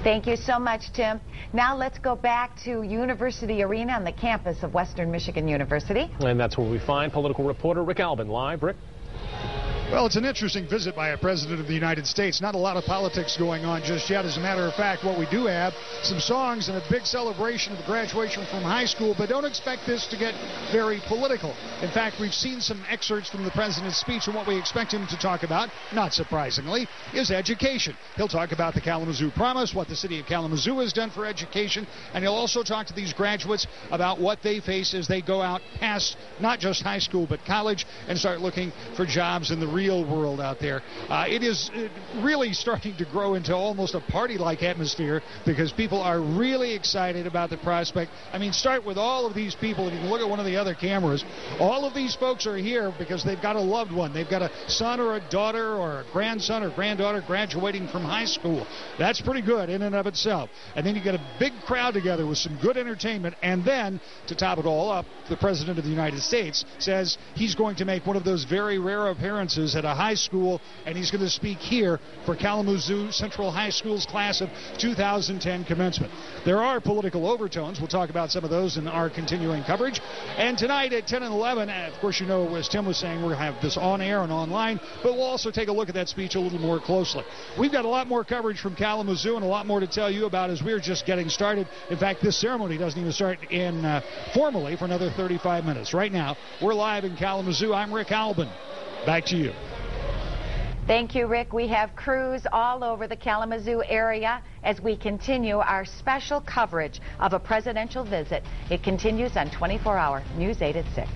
Thank you so much, Tim. Now let's go back to University Arena on the campus of Western Michigan University. And that's where we find political reporter Rick Albin live. Rick? Well, it's an interesting visit by a president of the United States. Not a lot of politics going on just yet. As a matter of fact, what we do have, some songs and a big celebration of the graduation from high school, but don't expect this to get very political. In fact, we've seen some excerpts from the president's speech, and what we expect him to talk about, not surprisingly, is education. He'll talk about the Kalamazoo Promise, what the city of Kalamazoo has done for education, and he'll also talk to these graduates about what they face as they go out past not just high school but college and start looking for jobs in the real world out there. It is really starting to grow into almost a party-like atmosphere because people are really excited about the prospect. I mean, start with all of these people. If you can look at one of the other cameras, all of these folks are here because they've got a loved one. They've got a son or a daughter or a grandson or granddaughter graduating from high school. That's pretty good in and of itself. And then you get a big crowd together with some good entertainment. And then, to top it all up, the President of the United States says he's going to make one of those very rare appearances at a high school, and he's going to speak here for Kalamazoo Central High School's class of 2010 commencement. There are political overtones. We'll talk about some of those in our continuing coverage. And tonight at 10 and 11, of course, you know, as Tim was saying, we're going to have this on air and online, but we'll also take a look at that speech a little more closely. We've got a lot more coverage from Kalamazoo and a lot more to tell you about as we're just getting started. In fact, this ceremony doesn't even start in formally for another 35 minutes. Right now, we're live in Kalamazoo. I'm Rick Albin. Back to you. Thank you, Rick. We have crews all over the Kalamazoo area as we continue our special coverage of a presidential visit. It continues on 24-hour News 8 at 6.